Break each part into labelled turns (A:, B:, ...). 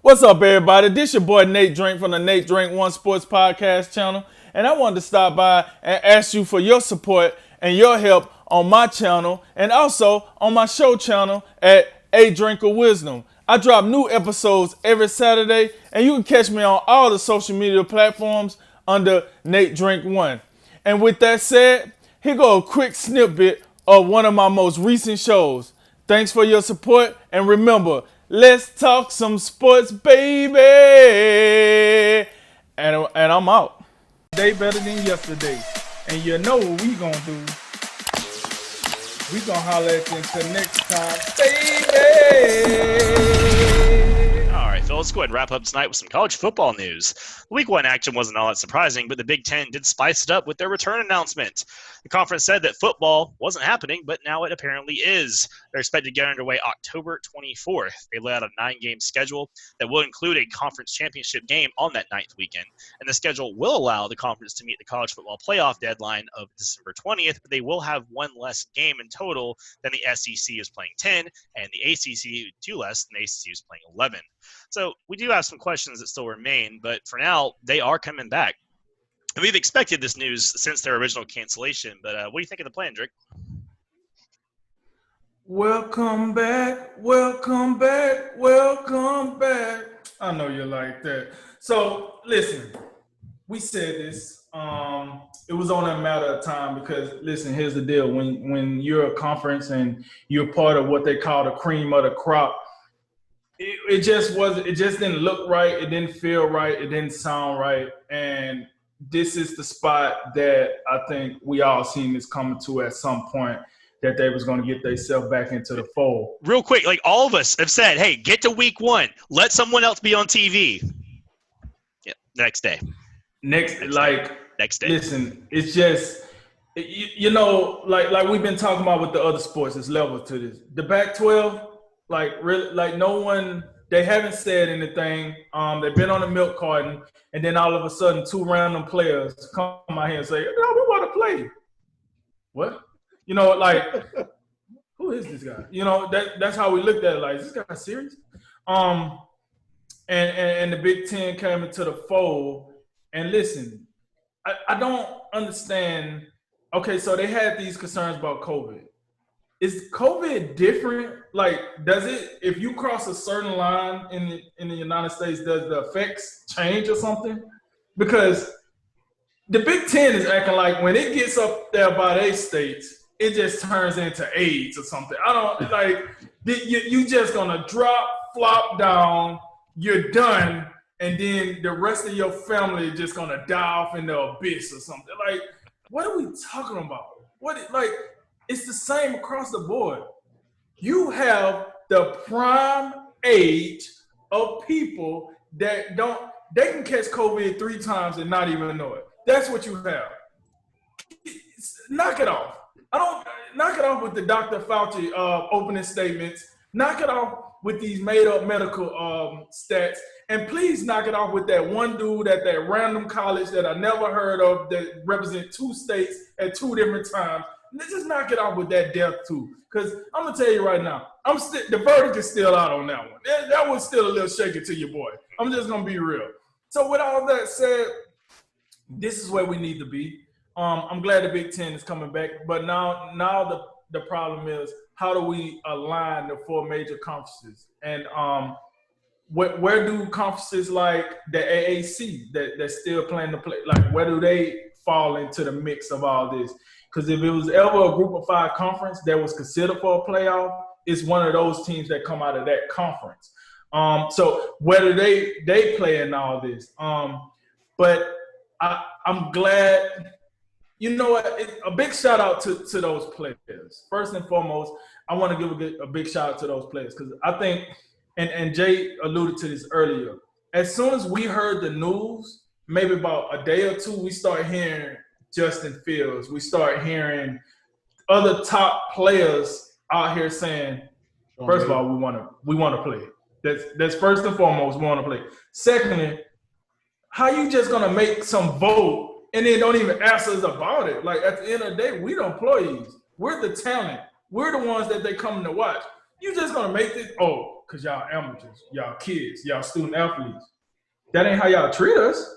A: What's up, everybody? This your boy Nate Drink from the Nate Drink One Sports Podcast channel, and I wanted to stop by and ask you for your support and your help on my channel and also on my show channel at A Drink of Wisdom. I drop new episodes every Saturday, and you can catch me on all the social media platforms under Nate Drink One. And with that said, here go a quick snippet of one of my most recent shows. Thanks for your support, and remember, let's talk some sports, baby. And I'm out. Day better than yesterday. And you know what we gonna do. We gonna holler at you until next time, baby.
B: All right, Phil, let's go ahead and wrap up tonight with some college football news. Week 1 action wasn't all that surprising, but the Big Ten did spice it up with their return announcement. The conference said that football wasn't happening, but now it apparently is. They're expected to get underway October 24th. They lay out a 9-game schedule that will include a conference championship game on that 9th weekend. And the schedule will allow the conference to meet the college football playoff deadline of December 20th, but they will have one less game in total than the SEC is playing 10, and the ACC 2 less than the ACC is playing 11. So we do have some questions that still remain, but for now, they are coming back. And we've expected this news since their original cancellation, but what do you think of the plan, Drake?
A: Welcome back, welcome back, welcome back. I know you like that. So listen, we said this. It was only a matter of time because listen, here's the deal. When you're a conference and you're part of what they call the cream of the crop, it just didn't look right, it didn't feel right, it didn't sound right. And this is the spot that I think we all seen this coming to at some point, that they was going to get themselves back into the fold.
B: Real quick, like all of us have said, hey, get to week 1. Let someone else be on TV. Yeah, next day.
A: Next day.
B: Listen,
A: it's just, you know, like we've been talking about with the other sports, it's level to this. The Pac-12, like really, like no one, they haven't said anything. They've been on the milk carton, and then all of a sudden, 2 random players come out here and say, "No, we want to play." What? You know, like, who is this guy? You know, that's how we looked at it. Like, is this guy serious? And the Big Ten came into the fold. And listen, I don't understand. Okay, so they had these concerns about COVID. Is COVID different? Like, does it, if you cross a certain line in the United States, does the effects change or something? Because the Big Ten is acting like when it gets up there by their states, it just turns into AIDS or something. I don't, like, you just gonna drop, flop down, you're done, and then the rest of your family is just gonna die off in the abyss or something. Like, what are we talking about? It's the same across the board. You have the prime age of people that they can catch COVID 3 times and not even know it. That's what you have. Knock it off. Knock it off with the Dr. Fauci opening statements. Knock it off with these made-up medical stats. And please knock it off with that one dude at that random college that I never heard of that represent 2 states at 2 different times. Let's just knock it off with that death too. Because I'm going to tell you right now, the verdict is still out on that one. That was still a little shaky to your boy. I'm just going to be real. So with all that said, this is where we need to be. I'm glad the Big Ten is coming back, but now the problem is, how do we align the 4 major conferences? And where do conferences like the AAC that's still planning to play, like where do they fall into the mix of all this? Because if it was ever a group of 5 conference that was considered for a playoff, it's one of those teams that come out of that conference. So whether they play in all this, but I'm glad. You know what? A big shout out to those players. First and foremost, I want to give a big shout out to those players because I think, and Jay alluded to this earlier, as soon as we heard the news, maybe about a day or 2, we start hearing Justin Fields. We start hearing other top players out here saying, first of all, we want to play. That's first and foremost, we want to play. Secondly, how you just gonna make some vote and then don't even ask us about it? Like, at the end of the day, we're the employees. We're the talent. We're the ones that they come to watch. You just gonna make this, because y'all amateurs, y'all kids, y'all student athletes. That ain't how y'all treat us.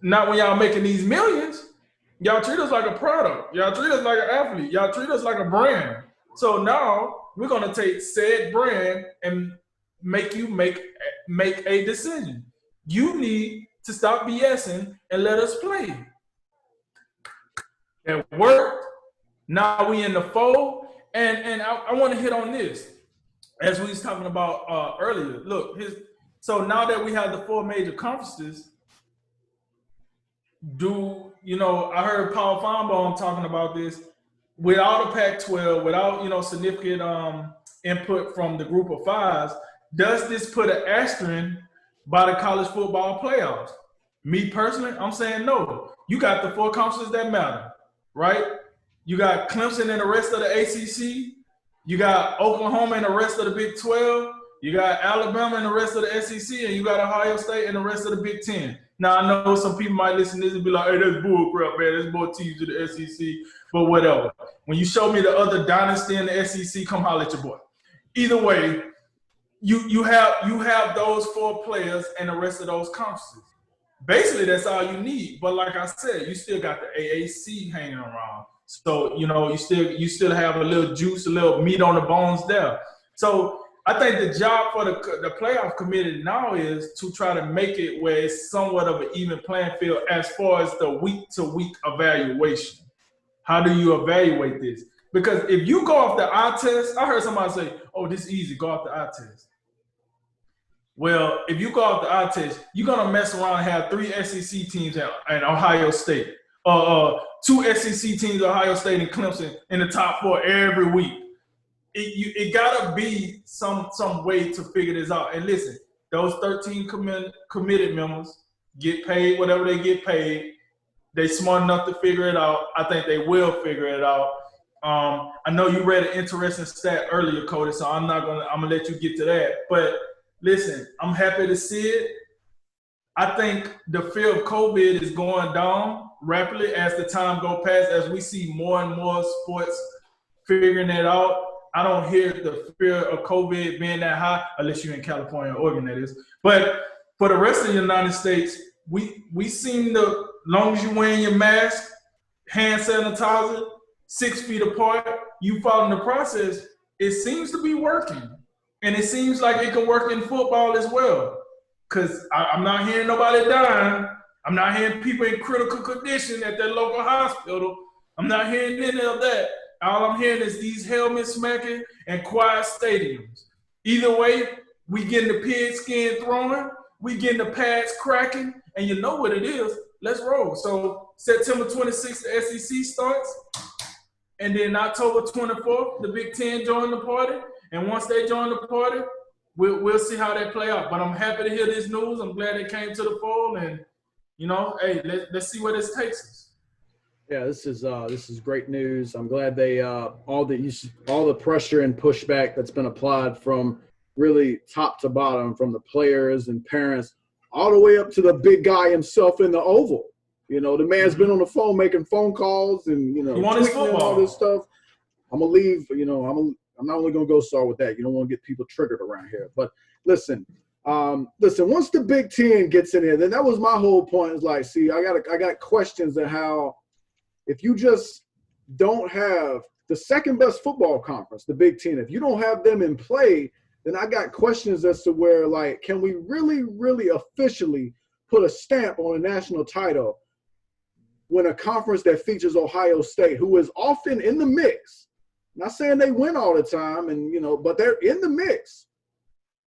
A: Not when y'all making these millions. Y'all treat us like a product. Y'all treat us like an athlete. Y'all treat us like a brand. So now we're gonna take said brand and make you make a decision. You need to stop BSing and let us play. It worked. Now we in the fold. And I want to hit on this. As we was talking about earlier. Look, so now that we have the 4 major conferences, I heard Paul Feinbaum talking about this, without a Pac-12, without, significant input from the group of 5s, does this put an asterisk by the college football playoffs? Me personally, I'm saying no. You got the 4 conferences that matter, right? You got Clemson and the rest of the ACC. You got Oklahoma and the rest of the Big 12. You got Alabama and the rest of the SEC, and you got Ohio State and the rest of the Big 10. Now, I know some people might listen to this and be like, hey, that's bull crap, man. There's more teams to the SEC, but whatever. When you show me the other dynasty in the SEC, come holler at your boy. Either way, you have those 4 players and the rest of those conferences. Basically, that's all you need. But like I said, you still got the AAC hanging around. So, you still have a little juice, a little meat on the bones there. So I think the job for the playoff committee now is to try to make it where it's somewhat of an even playing field as far as the week-to-week evaluation. How do you evaluate this? Because if you go off the eye test, I heard somebody say, oh, this is easy, go off the eye test. Well, if you go off the eye test, you're going to mess around and have 3 SEC teams and Ohio State. 2 SEC teams, Ohio State and Clemson, in the top 4 every week. It gotta be some way to figure this out. And listen, those 13 committed members get paid whatever they get paid. They smart enough to figure it out. I think they will figure it out. I know you read an interesting stat earlier, Cody, so I'm gonna let you get to that. But listen, I'm happy to see it. I think the fear of COVID is going down rapidly as the time goes past, as we see more and more sports figuring it out. I don't hear the fear of COVID being that high, unless you're in California or Oregon, that is. But for the rest of the United States, we seem to, long as you wearing your mask, hand sanitizer, 6 feet apart, you following the process, it seems to be working. And it seems like it can work in football as well. Because I'm not hearing nobody dying. I'm not hearing people in critical condition at their local hospital. I'm not hearing any of that. All I'm hearing is these helmet smacking and quiet stadiums. Either way, we getting the pigskin throwing, we getting the pads cracking, and you know what it is. Let's roll. So September 26th, the SEC starts, and then October 24th, the Big Ten join the party. And once they join the party, we'll see how they play out. But I'm happy to hear this news. I'm glad they came to the fold, and hey, let's see where this takes us.
C: Yeah, this is great news. I'm glad they all the pressure and pushback that's been applied from really top to bottom, from the players and parents all the way up to the big guy himself in the Oval. The man's been on the phone making phone calls and tweeting and all this stuff. I'm gonna leave. I'm not only gonna go start with that. You don't want to get people triggered around here. But listen. Once the Big Ten gets in here, then that was my whole point. Is like, see, I got questions on how. If you just don't have the second best football conference, the Big Ten, if you don't have them in play, then I got questions as to where, like, can we really, really officially put a stamp on a national title when a conference that features Ohio State, who is often in the mix, not saying they win all the time, but they're in the mix.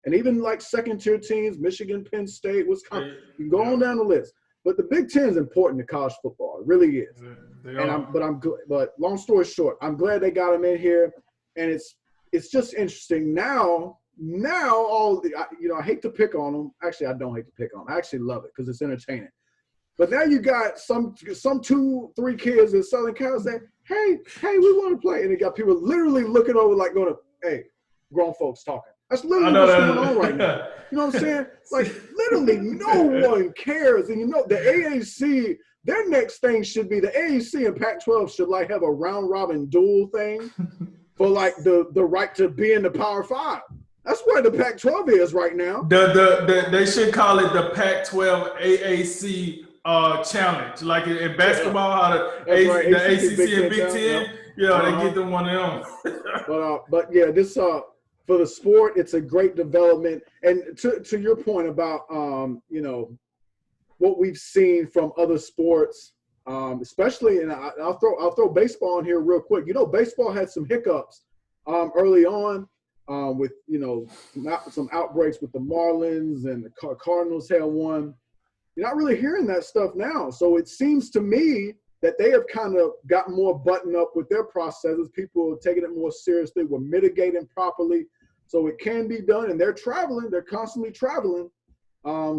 C: And even like second-tier teams, Michigan, Penn State, Wisconsin, you can go on down the list. But the Big Ten is important to college football. It really is. But long story short, I'm glad they got them in here, and it's just interesting now. I hate to pick on them. Actually, I don't hate to pick on them. I actually love it because it's entertaining. But now you got some 2-3 kids in Southern Cal saying, "Hey, we want to play," and you got people literally looking over like going, "Hey, grown folks talking." That's literally what's going on right now. You know what I'm saying? Like, literally no one cares. And the AAC, their next thing should be the AAC and Pac-12 should, like, have a round-robin duel thing for, like, the right to be in the Power 5. That's where the Pac-12 is right now.
A: They should call it the Pac-12 AAC challenge, like in basketball, how the ACC and Big Ten. Yeah, they get them one of them.
C: But yeah, this for the sport, it's a great development. And to your point about what we've seen from other sports, especially, and I'll throw baseball in here real quick. Baseball had some hiccups early on with some outbreaks with the Marlins, and the Cardinals had one. You're not really hearing that stuff now. So it seems to me that they have kind of gotten more buttoned up with their processes. People are taking it more seriously. We're mitigating properly. So it can be done, and they're traveling. They're constantly traveling.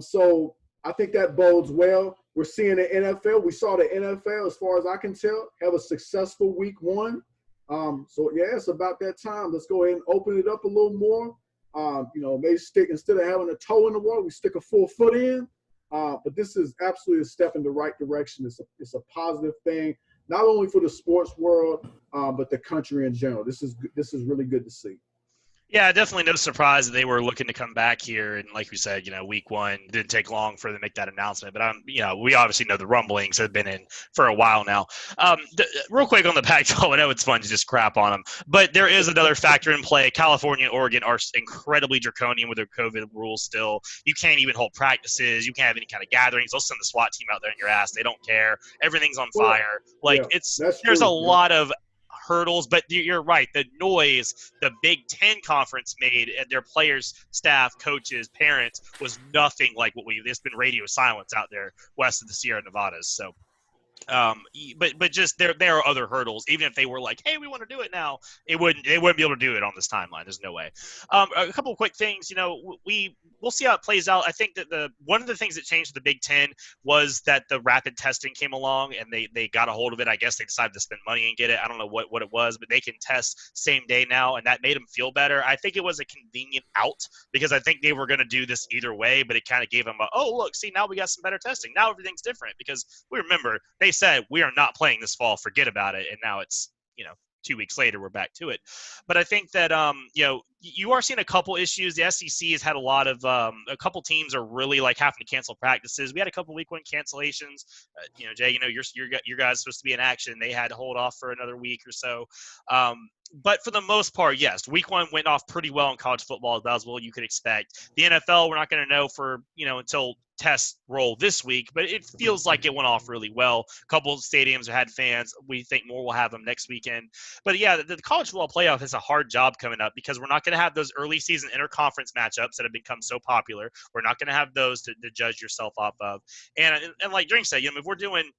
C: So I think that bodes well. We're seeing the NFL. We saw the NFL, as far as I can tell, have a successful week 1. So, yeah, it's about that time. Let's go ahead and open it up a little more. Maybe instead of having a toe in the water, we stick a full foot in. But this is absolutely a step in the right direction. It's a positive thing, not only for the sports world, but the country in general. This is really good to see.
B: Yeah, definitely no surprise that they were looking to come back here. And like we said, week 1 didn't take long for them to make that announcement. But we obviously know the rumblings have been in for a while now. Real quick on the Pac-12, I know it's fun to just crap on them, but there is another factor in play. California and Oregon are incredibly draconian with their COVID rules still. You can't even hold practices. You can't have any kind of gatherings. They'll send the SWAT team out there in your ass. They don't care. Everything's on fire. There's a lot of hurdles, but you're right. The noise the Big Ten Conference made and their players, staff, coaches, parents was nothing like there's been radio silence out there west of the Sierra Nevadas. So but just there are other hurdles. Even if they were like, hey, we want to do it now, they wouldn't be able to do it on this timeline. There's no way. A couple of quick things. We'll see how it plays out. I think that one of the things that changed the Big Ten was that the rapid testing came along and they got a hold of it. I guess they decided to spend money and get it. I don't know what it was, but they can test same day now, and that made them feel better. I think it was a convenient out because I think they were going to do this either way, but it kind of gave them look, see, now we got some better testing. Now everything's different because we remember they said we are not playing this fall, forget about it, and now it's 2 weeks later we're back to it. But I think that you are seeing a couple issues. The SEC has had a lot of a couple teams are really having to cancel practices. We had a couple week 1 cancellations. Jay, your guys supposed to be in action. They had to hold off for another week or so. But for the most part, yes, week 1 went off pretty well in college football, about as well you could expect. The NFL, we're not going to know for until tests roll this week, but it feels like it went off really well. A couple of stadiums have had fans. We think more will have them next weekend. But yeah, the college football playoff has a hard job coming up because we're not going to have those early season interconference matchups that have become so popular. We're not going to have those to judge yourself off of. And like Drink said, if we're doing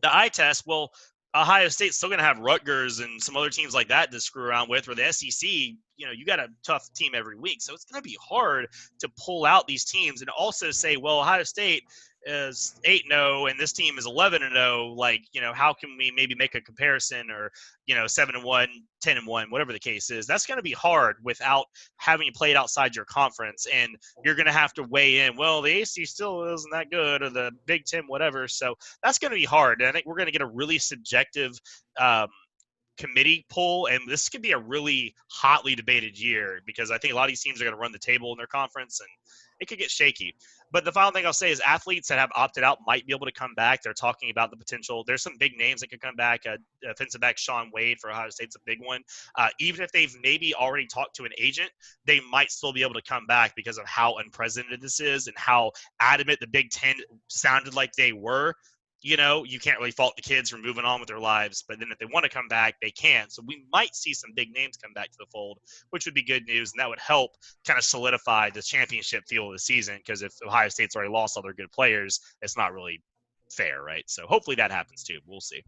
B: the eye test, well, Ohio State's still going to have Rutgers and some other teams like that to screw around with, where the SEC, you got a tough team every week. So it's going to be hard to pull out these teams and also say, well, Ohio State is 8-0 and this team is 11-0. How can we maybe make a comparison, or 7-1, 10-1, whatever the case is? That's going to be hard without having to play it outside your conference, and you're going to have to weigh in. Well, the AC still isn't that good, or the Big Ten, whatever. So that's going to be hard, and I think we're going to get a really subjective committee poll, and this could be a really hotly debated year because I think a lot of these teams are going to run the table in their conference, and it could get shaky. But the final thing I'll say is athletes that have opted out might be able to come back. They're talking about the potential. There's some big names that could come back. Defensive back Sean Wade for Ohio State's a big one. Even if they've maybe already talked to an agent, they might still be able to come back because of how unprecedented this is and how adamant the Big Ten sounded like they were. You can't really fault the kids for moving on with their lives, but then if they want to come back, they can. So we might see some big names come back to the fold, which would be good news, and that would help kind of solidify the championship feel of the season, because if Ohio State's already lost all their good players, it's not really fair, right? So hopefully that happens too. We'll see.